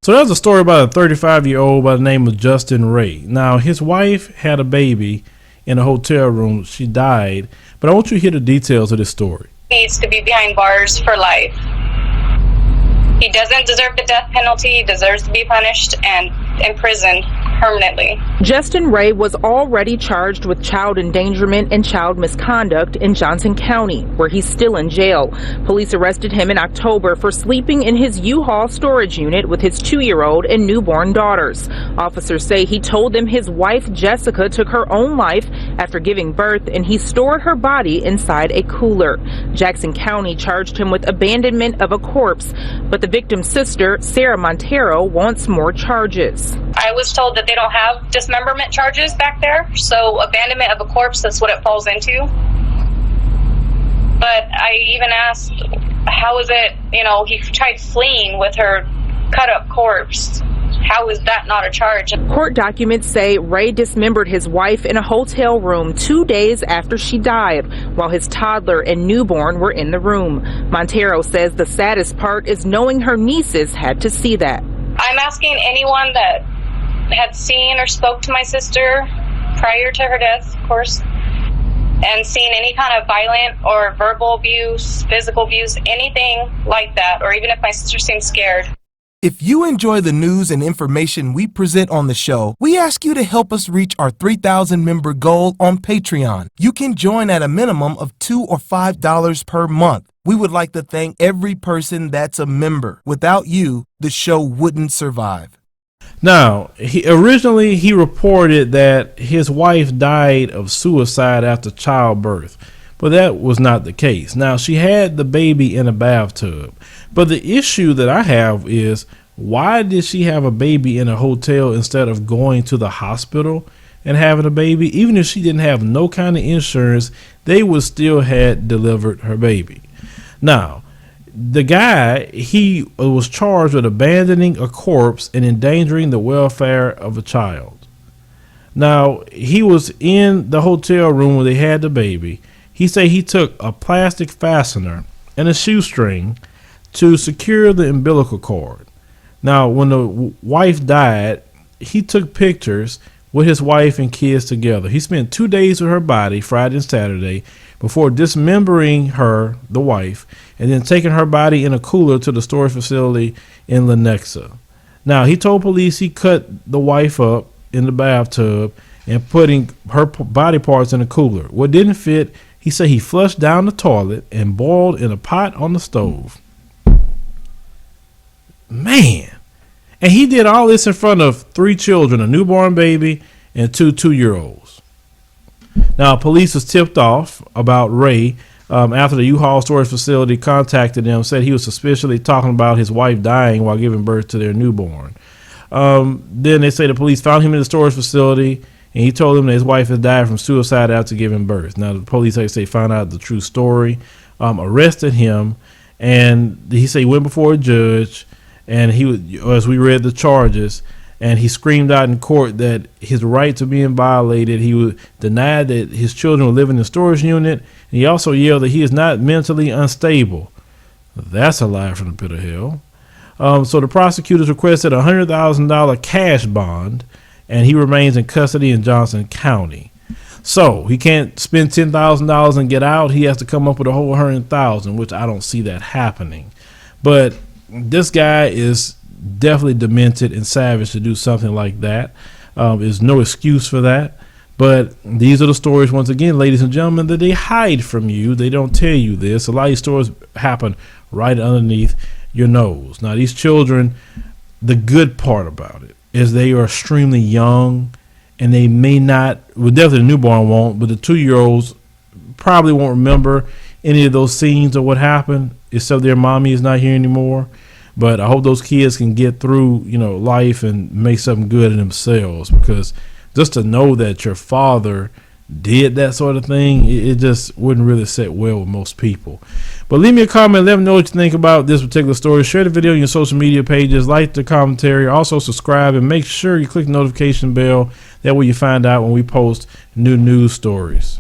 So there's a story about a 35-year-old by the name of Justin Ray. Now, his wife had a baby in a hotel room. She died. But I want you to hear the details of this story. He needs to be behind bars for life. He doesn't deserve the death penalty. He deserves to be punished and imprisoned permanently. Justin Ray was already charged with child endangerment and child misconduct in Johnson County, where he's still in jail. Police arrested him in October for sleeping in his U-Haul storage unit with his 2-year-old and newborn daughters. Officers say he told them his wife Jessica took her own life after giving birth, and he stored her body inside a cooler. Jackson County charged him with abandonment of a corpse, but the victim's sister, Sarah Montero, wants more charges. I was told that they don't have dismemberment charges back there, so abandonment of a corpse, that's what it falls into. But I even asked, how is it, he tried fleeing with her cut up corpse. How is that not a charge? Court documents say Ray dismembered his wife in a hotel room 2 days after she died, while his toddler and newborn were in the room. Montero says the saddest part is knowing her nieces had to see that. I'm asking anyone that had seen or spoke to my sister prior to her death, of course, and seen any kind of violent or verbal abuse, physical abuse, anything like that, or even if my sister seemed scared. If you enjoy the news and information we present on the show, we ask you to help us reach our 3,000 member goal on Patreon. You can join at a minimum of $2 or $5 per month. We would like to thank every person that's a member. Without you, the show wouldn't survive. Now, originally he reported that his wife died of suicide after childbirth, but that was not the case. Now, she had the baby in a bathtub, but the issue that I have is, why did she have a baby in a hotel instead of going to the hospital and having a baby? Even if she didn't have no kind of insurance, they would still had delivered her baby. Now, the guy, he was charged with abandoning a corpse and endangering the welfare of a child. Now, he was in the hotel room where they had the baby. He said he took a plastic fastener and a shoestring to secure the umbilical cord. Now, when the wife died, he took pictures with his wife and kids together. He spent 2 days with her body, Friday and Saturday, before dismembering her, the wife, and then taking her body in a cooler to the storage facility in Lenexa. Now, he told police he cut the wife up in the bathtub and putting her body parts in a cooler. What didn't fit, he said he flushed down the toilet and boiled in a pot on the stove. Man. And he did all this in front of 3 children, a newborn baby and 2 2-year-olds. Now, police was tipped off about Ray after the U-Haul storage facility contacted them, said he was suspiciously talking about his wife dying while giving birth to their newborn. Then they say the police found him in the storage facility, and he told them that his wife had died from suicide after giving birth. Now, the police, like I say, found out the true story, arrested him, and he said he went before a judge, and he was, as we read the charges, and he screamed out in court that his rights were being violated. He was denied that his children were living in the storage unit, and he also yelled that he is not mentally unstable. That's a lie from the pit of hell. So the prosecutors requested a $100,000 cash bond, and he remains in custody in Johnson County. So he can't spend $10,000 and get out. He has to come up with a whole $100,000, which I don't see that happening. But this guy is definitely demented and savage to do something like that. There's no excuse for that. But these are the stories, once again, ladies and gentlemen, that they hide from you. They don't tell you this. A lot of these stories happen right underneath your nose. Now, these children, the good part about it is they are extremely young, and they may not, well, definitely the newborn won't, but the 2-year-olds probably won't remember any of those scenes or what happened, except their mommy is not here anymore. But I hope those kids can get through, life and make something good of themselves, because just to know that your father did that sort of thing, it just wouldn't really sit well with most people. But leave me a comment, let me know what you think about this particular story. Share the video on your social media pages, like the commentary, also subscribe, and make sure you click the notification bell. That way you find out when we post new news stories.